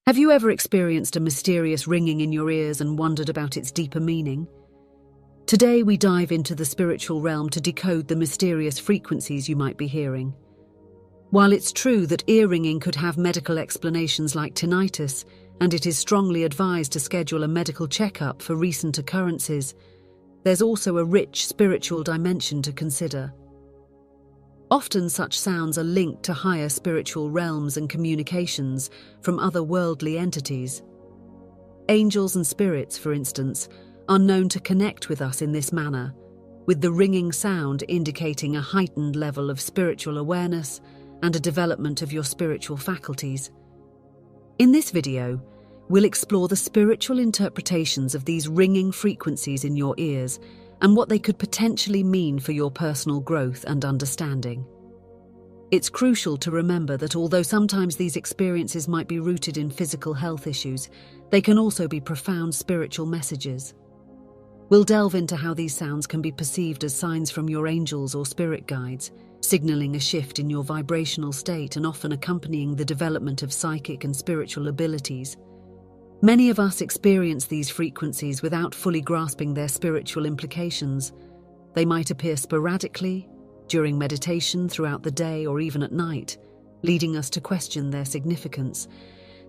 Have you ever experienced a mysterious ringing in your ears and wondered about its deeper meaning? Today we dive into the spiritual realm to decode the mysterious frequencies you might be hearing. While it's true that ear ringing could have medical explanations like tinnitus, and it is strongly advised to schedule a medical checkup for recent occurrences, there's also a rich spiritual dimension to consider. Often such sounds are linked to higher spiritual realms and communications from otherworldly entities. Angels and spirits, for instance, are known to connect with us in this manner, with the ringing sound indicating a heightened level of spiritual awareness and a development of your spiritual faculties. In this video, we'll explore the spiritual interpretations of these ringing frequencies in your ears and what they could potentially mean for your personal growth and understanding. It's crucial to remember that although sometimes these experiences might be rooted in physical health issues, they can also be profound spiritual messages. We'll delve into how these sounds can be perceived as signs from your angels or spirit guides, signaling a shift in your vibrational state and often accompanying the development of psychic and spiritual abilities. Many of us experience these frequencies without fully grasping their spiritual implications. They might appear sporadically, during meditation, throughout the day, or even at night, leading us to question their significance.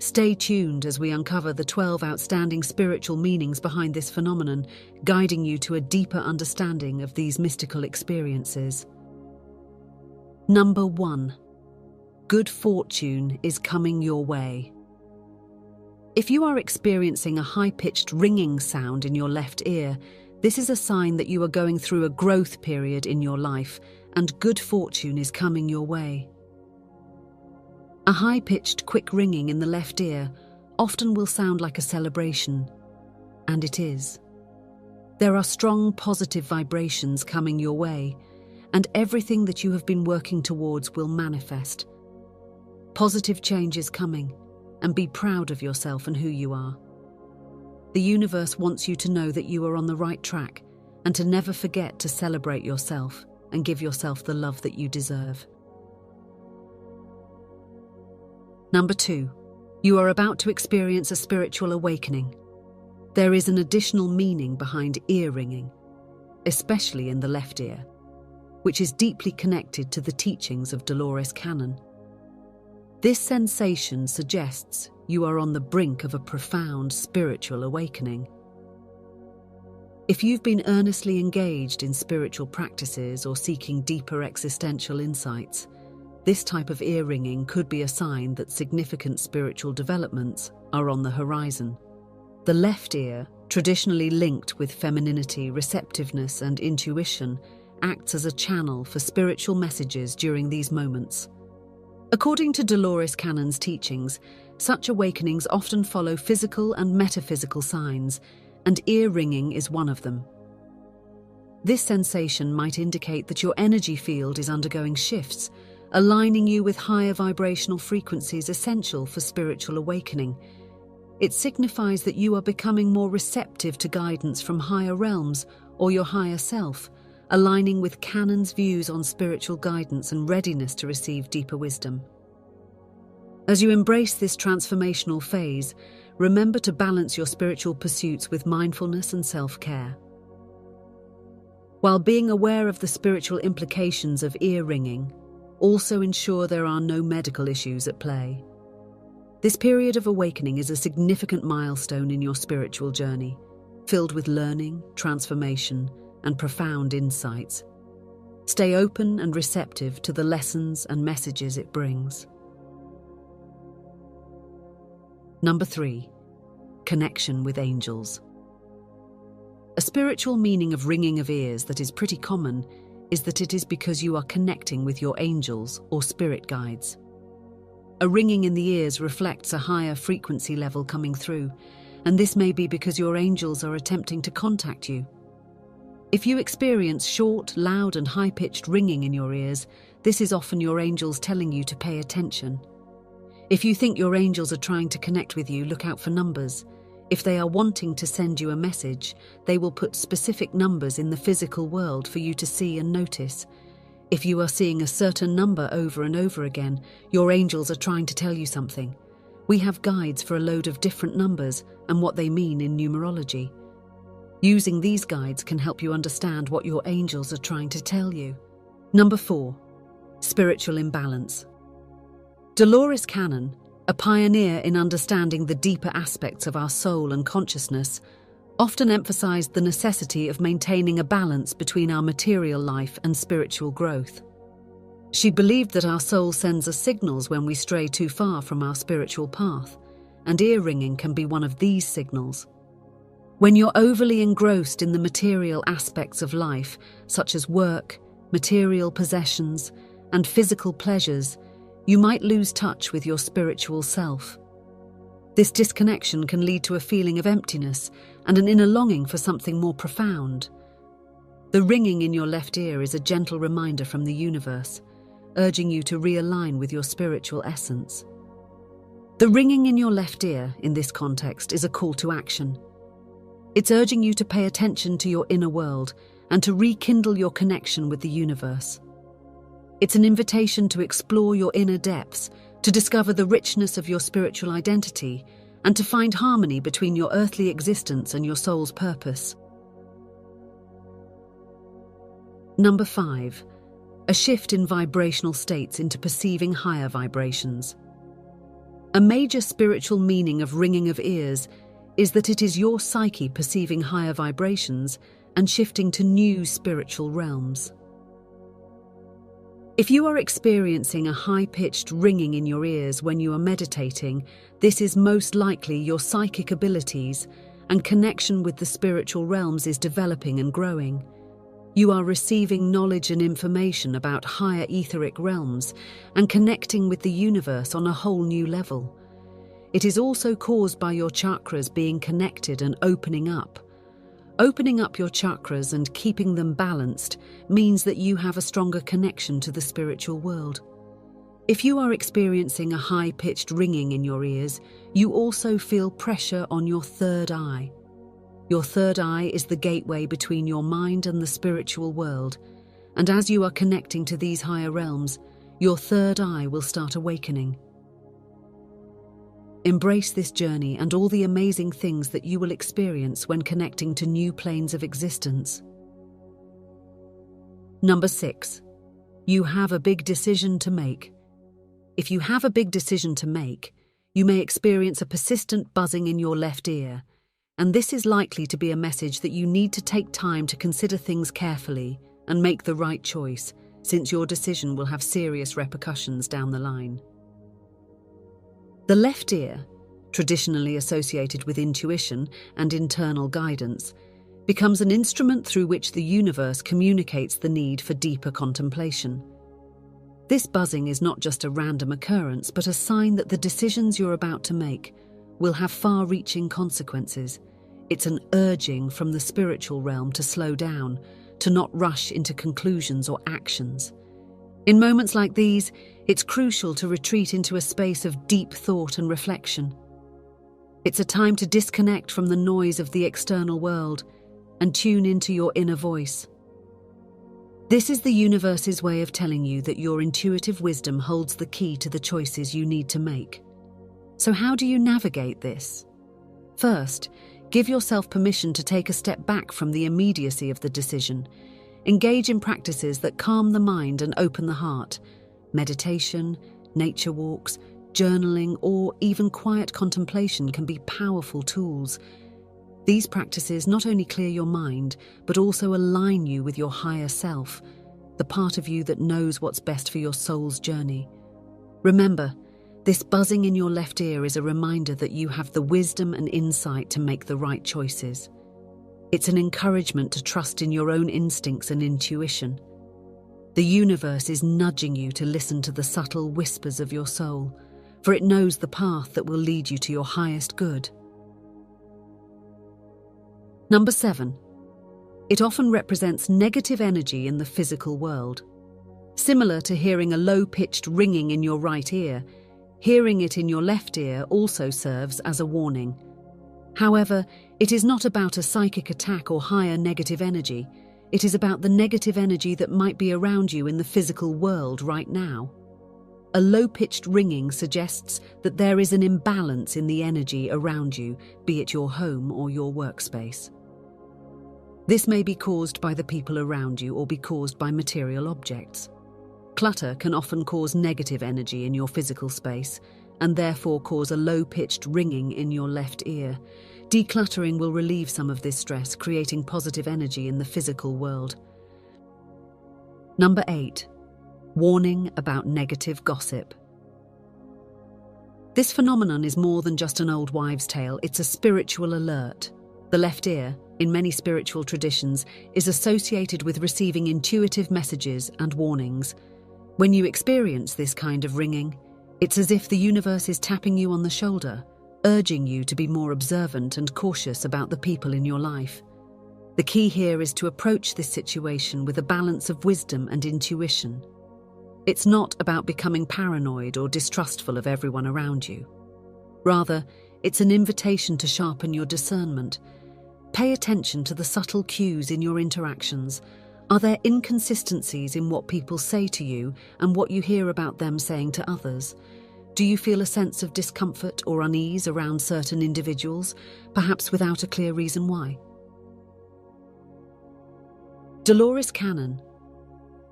Stay tuned as we uncover the 12 outstanding spiritual meanings behind this phenomenon, guiding you to a deeper understanding of these mystical experiences. Number 1. Good fortune is coming your way. If you are experiencing a high-pitched ringing sound in your left ear, this is a sign that you are going through a growth period in your life and good fortune is coming your way. A high-pitched, quick ringing in the left ear often will sound like a celebration, and it is. There are strong positive vibrations coming your way, and everything that you have been working towards will manifest. Positive change is coming, and be proud of yourself and who you are. The universe wants you to know that you are on the right track and to never forget to celebrate yourself and give yourself the love that you deserve. Number 2. You are about to experience a spiritual awakening. There is an additional meaning behind ear ringing, especially in the left ear, which is deeply connected to the teachings of Dolores canon. This sensation suggests you are on the brink of a profound spiritual awakening. If you've been earnestly engaged in spiritual practices or seeking deeper existential insights, this type of ear ringing could be a sign that significant spiritual developments are on the horizon. The left ear, traditionally linked with femininity, receptiveness, and intuition, acts as a channel for spiritual messages during these moments. According to Dolores canon's teachings, such awakenings often follow physical and metaphysical signs, and ear ringing is one of them. This sensation might indicate that your energy field is undergoing shifts, aligning you with higher vibrational frequencies essential for spiritual awakening. It signifies that you are becoming more receptive to guidance from higher realms or your higher self, aligning with canon's views on spiritual guidance and readiness to receive deeper wisdom. As you embrace this transformational phase, remember to balance your spiritual pursuits with mindfulness and self-care. While being aware of the spiritual implications of ear ringing, also ensure there are no medical issues at play. This period of awakening is a significant milestone in your spiritual journey, filled with learning, transformation, and profound insights. Stay open and receptive to the lessons and messages it brings. Number 3. Connection with angels. A spiritual meaning of ringing of ears that is pretty common is that it is because you are connecting with your angels or spirit guides. A ringing in the ears reflects a higher frequency level coming through, and this may be because your angels are attempting to contact you. If you experience short, loud, and high-pitched ringing in your ears, this is often your angels telling you to pay attention. If you think your angels are trying to connect with you, look out for numbers. If they are wanting to send you a message, they will put specific numbers in the physical world for you to see and notice. If you are seeing a certain number over and over again, your angels are trying to tell you something. We have guides for a load of different numbers and what they mean in numerology. Using these guides can help you understand what your angels are trying to tell you. Number 4. Spiritual imbalance. Dolores Cannon, a pioneer in understanding the deeper aspects of our soul and consciousness, often emphasized the necessity of maintaining a balance between our material life and spiritual growth. She believed that our soul sends us signals when we stray too far from our spiritual path, and ear-ringing can be one of these signals. When you're overly engrossed in the material aspects of life, such as work, material possessions, and physical pleasures, you might lose touch with your spiritual self. This disconnection can lead to a feeling of emptiness and an inner longing for something more profound. The ringing in your left ear is a gentle reminder from the universe, urging you to realign with your spiritual essence. The ringing in your left ear, in this context, is a call to action. It's urging you to pay attention to your inner world and to rekindle your connection with the universe. It's an invitation to explore your inner depths, to discover the richness of your spiritual identity, and to find harmony between your earthly existence and your soul's purpose. Number 5. A shift in vibrational states into perceiving higher vibrations. A major spiritual meaning of ringing of ears is that it is your psyche perceiving higher vibrations and shifting to new spiritual realms. If you are experiencing a high-pitched ringing in your ears when you are meditating, this is most likely your psychic abilities and connection with the spiritual realms is developing and growing. You are receiving knowledge and information about higher etheric realms and connecting with the universe on a whole new level. It is also caused by your chakras being connected and opening up. Opening up your chakras and keeping them balanced means that you have a stronger connection to the spiritual world. If you are experiencing a high-pitched ringing in your ears, you also feel pressure on your third eye. Your third eye is the gateway between your mind and the spiritual world, and as you are connecting to these higher realms, your third eye will start awakening. Embrace this journey and all the amazing things that you will experience when connecting to new planes of existence. Number 6. You have a big decision to make. If you have a big decision to make, you may experience a persistent buzzing in your left ear, and this is likely to be a message that you need to take time to consider things carefully and make the right choice, since your decision will have serious repercussions down the line. The left ear, traditionally associated with intuition and internal guidance, becomes an instrument through which the universe communicates the need for deeper contemplation. This buzzing is not just a random occurrence, but a sign that the decisions you're about to make will have far-reaching consequences. It's an urging from the spiritual realm to slow down, to not rush into conclusions or actions. In moments like these, it's crucial to retreat into a space of deep thought and reflection. It's a time to disconnect from the noise of the external world and tune into your inner voice. This is the universe's way of telling you that your intuitive wisdom holds the key to the choices you need to make. So how do you navigate this? First, give yourself permission to take a step back from the immediacy of the decision. Engage in practices that calm the mind and open the heart. Meditation, nature walks, journaling, or even quiet contemplation can be powerful tools. These practices not only clear your mind, but also align you with your higher self, the part of you that knows what's best for your soul's journey. Remember, this buzzing in your left ear is a reminder that you have the wisdom and insight to make the right choices. It's an encouragement to trust in your own instincts and intuition. The universe is nudging you to listen to the subtle whispers of your soul, for it knows the path that will lead you to your highest good. Number 7. It often represents negative energy in the physical world. Similar to hearing a low-pitched ringing in your right ear, hearing it in your left ear also serves as a warning. However, it is not about a psychic attack or higher negative energy. It is about the negative energy that might be around you in the physical world right now. A low-pitched ringing suggests that there is an imbalance in the energy around you, be it your home or your workspace. This may be caused by the people around you or be caused by material objects. Clutter can often cause negative energy in your physical space and therefore cause a low-pitched ringing in your left ear. Decluttering will relieve some of this stress, creating positive energy in the physical world. Number 8. Warning about negative gossip. This phenomenon is more than just an old wives' tale, it's a spiritual alert. The left ear, in many spiritual traditions, is associated with receiving intuitive messages and warnings. When you experience this kind of ringing, it's as if the universe is tapping you on the shoulder, urging you to be more observant and cautious about the people in your life. The key here is to approach this situation with a balance of wisdom and intuition. It's not about becoming paranoid or distrustful of everyone around you. Rather, it's an invitation to sharpen your discernment. Pay attention to the subtle cues in your interactions. Are there inconsistencies in what people say to you and what you hear about them saying to others? Do you feel a sense of discomfort or unease around certain individuals, perhaps without a clear reason why? Dolores Cannon,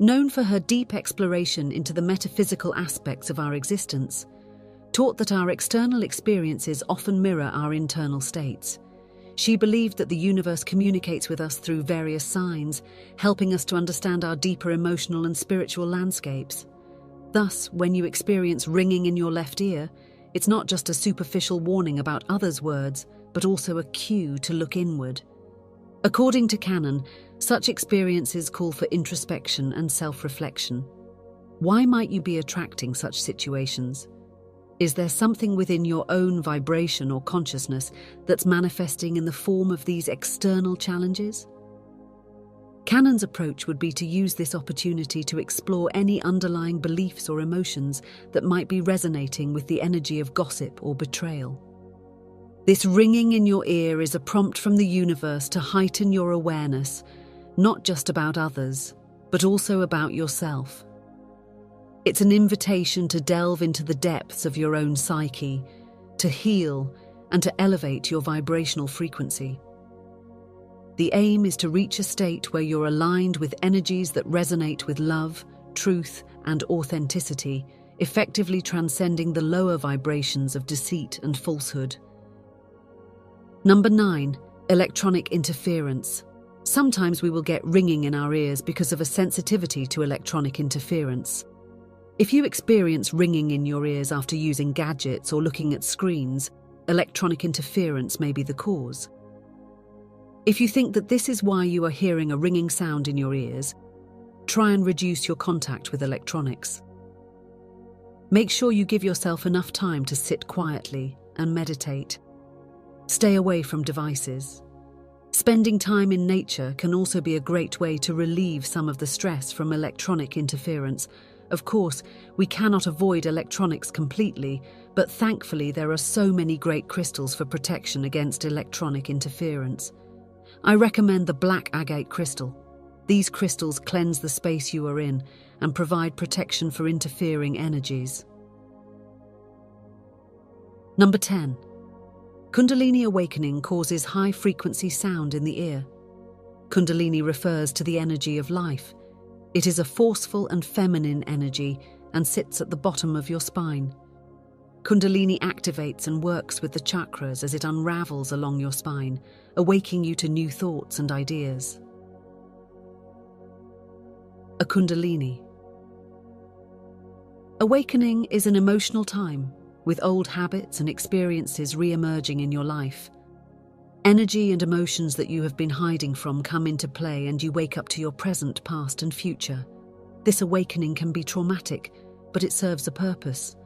known for her deep exploration into the metaphysical aspects of our existence, taught that our external experiences often mirror our internal states. She believed that the universe communicates with us through various signs, helping us to understand our deeper emotional and spiritual landscapes. Thus, when you experience ringing in your left ear, it's not just a superficial warning about others' words, but also a cue to look inward. According to Cannon, such experiences call for introspection and self-reflection. Why might you be attracting such situations? Is there something within your own vibration or consciousness that's manifesting in the form of these external challenges? Cannon's approach would be to use this opportunity to explore any underlying beliefs or emotions that might be resonating with the energy of gossip or betrayal. This ringing in your ear is a prompt from the universe to heighten your awareness, not just about others, but also about yourself. It's an invitation to delve into the depths of your own psyche, to heal, and to elevate your vibrational frequency. The aim is to reach a state where you're aligned with energies that resonate with love, truth, and authenticity, effectively transcending the lower vibrations of deceit and falsehood. Number 9. Electronic interference. Sometimes we will get ringing in our ears because of a sensitivity to electronic interference. If you experience ringing in your ears after using gadgets or looking at screens, electronic interference may be the cause. If you think that this is why you are hearing a ringing sound in your ears, try and reduce your contact with electronics. Make sure you give yourself enough time to sit quietly and meditate. Stay away from devices. Spending time in nature can also be a great way to relieve some of the stress from electronic interference. Of course, we cannot avoid electronics completely, but thankfully there are so many great crystals for protection against electronic interference. I recommend the black agate crystal. These crystals cleanse the space you are in and provide protection for interfering energies. Number 10. Kundalini awakening causes high-frequency sound in the ear. Kundalini refers to the energy of life. It is a forceful and feminine energy and sits at the bottom of your spine. Kundalini activates and works with the chakras as it unravels along your spine, awaking you to new thoughts and ideas. A Kundalini. Awakening is an emotional time, with old habits and experiences re-emerging in your life. Energy and emotions that you have been hiding from come into play and you wake up to your present, past and future. This awakening can be traumatic, but it serves a purpose.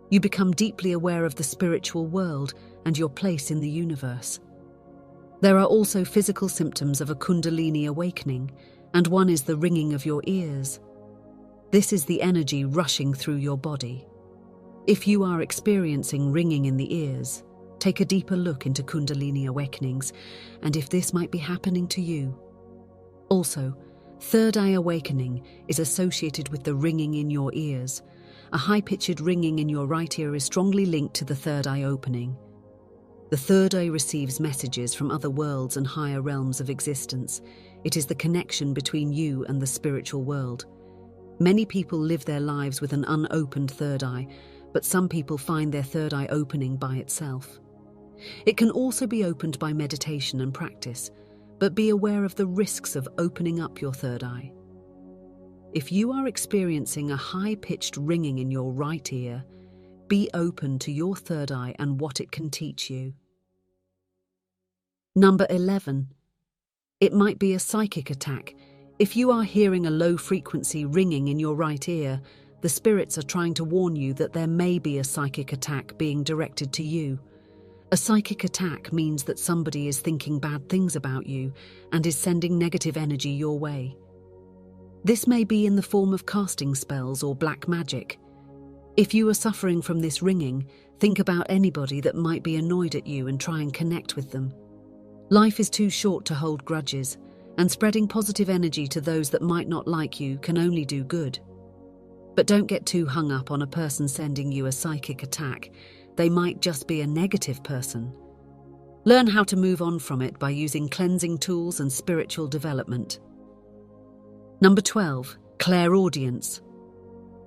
You become deeply aware of the spiritual world and your place in the universe. There are also physical symptoms of a Kundalini awakening, and one is the ringing of your ears. This is the energy rushing through your body. If you are experiencing ringing in the ears, take a deeper look into Kundalini awakenings and if this might be happening to you. Also, third eye awakening is associated with the ringing in your ears. a high-pitched ringing in your right ear is strongly linked to the third eye opening. The third eye receives messages from other worlds and higher realms of existence. It is the connection between you and the spiritual world. Many people live their lives with an unopened third eye, but some people find their third eye opening by itself. It can also be opened by meditation and practice, but be aware of the risks of opening up your third eye. If you are experiencing a high-pitched ringing in your right ear, be open to your third eye and what it can teach you. Number 11. It might be a psychic attack. If you are hearing a low-frequency ringing in your right ear, the spirits are trying to warn you that there may be a psychic attack being directed to you. A psychic attack means that somebody is thinking bad things about you and is sending negative energy your way. This may be in the form of casting spells or black magic. If you are suffering from this ringing, think about anybody that might be annoyed at you and try and connect with them. Life is too short to hold grudges, and spreading positive energy to those that might not like you can only do good. But don't get too hung up on a person sending you a psychic attack. They might just be a negative person. Learn how to move on from it by using cleansing tools and spiritual development. Number 12. Clairaudience.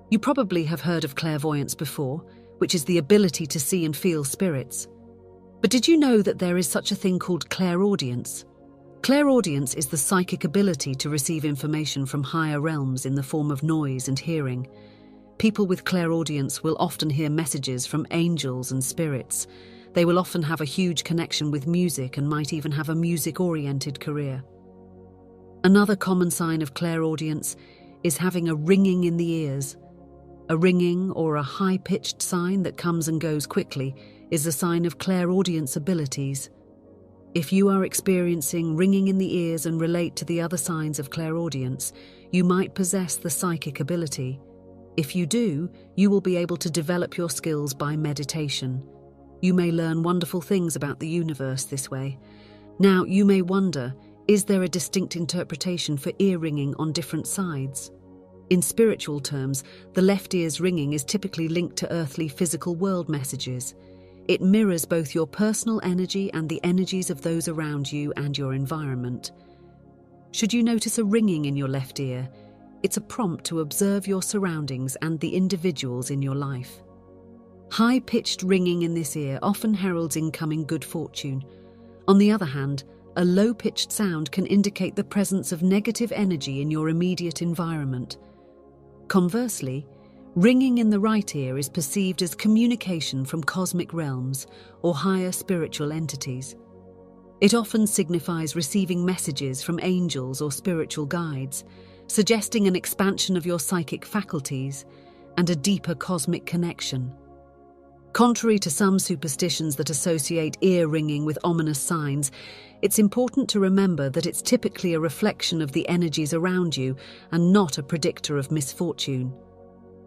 You probably have heard of clairvoyance before, which is the ability to see and feel spirits. But did you know that there is such a thing called clairaudience? Clairaudience is the psychic ability to receive information from higher realms in the form of noise and hearing. People with clairaudience will often hear messages from angels and spirits. They will often have a huge connection with music and might even have a music-oriented career. Another common sign of clairaudience is having a ringing in the ears. A ringing or a high-pitched sign that comes and goes quickly is a sign of clairaudience abilities. If you are experiencing ringing in the ears and relate to the other signs of clairaudience, you might possess the psychic ability. If you do, you will be able to develop your skills by meditation. You may learn wonderful things about the universe this way. Now, you may wonder, is there a distinct interpretation for ear ringing on different sides? In spiritual terms, the left ear's ringing is typically linked to earthly physical world messages. It mirrors both your personal energy and the energies of those around you and your environment. Should you notice a ringing in your left ear, it's a prompt to observe your surroundings and the individuals in your life. High-pitched ringing in this ear often heralds incoming good fortune. On the other hand, a low-pitched sound can indicate the presence of negative energy in your immediate environment. Conversely, ringing in the right ear is perceived as communication from cosmic realms or higher spiritual entities. It often signifies receiving messages from angels or spiritual guides, suggesting an expansion of your psychic faculties and a deeper cosmic connection. Contrary to some superstitions that associate ear ringing with ominous signs, it's important to remember that it's typically a reflection of the energies around you and not a predictor of misfortune.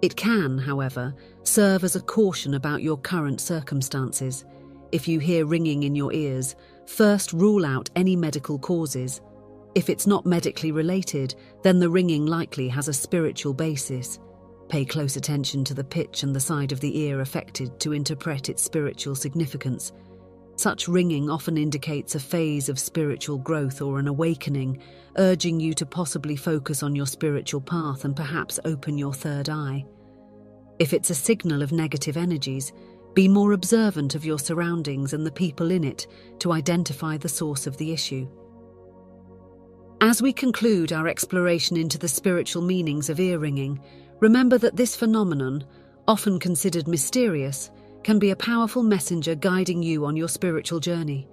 It can, however, serve as a caution about your current circumstances. If you hear ringing in your ears, first rule out any medical causes. If it's not medically related, then the ringing likely has a spiritual basis. Pay close attention to the pitch and the side of the ear affected to interpret its spiritual significance. Such ringing often indicates a phase of spiritual growth or an awakening, urging you to possibly focus on your spiritual path and perhaps open your third eye. If it's a signal of negative energies, be more observant of your surroundings and the people in it to identify the source of the issue. As we conclude our exploration into the spiritual meanings of ear ringing, remember that this phenomenon, often considered mysterious, can be a powerful messenger guiding you on your spiritual journey.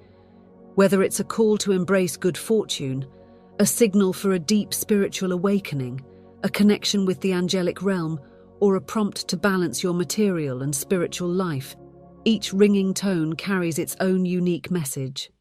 Whether it's a call to embrace good fortune, a signal for a deep spiritual awakening, a connection with the angelic realm, or a prompt to balance your material and spiritual life, each ringing tone carries its own unique message.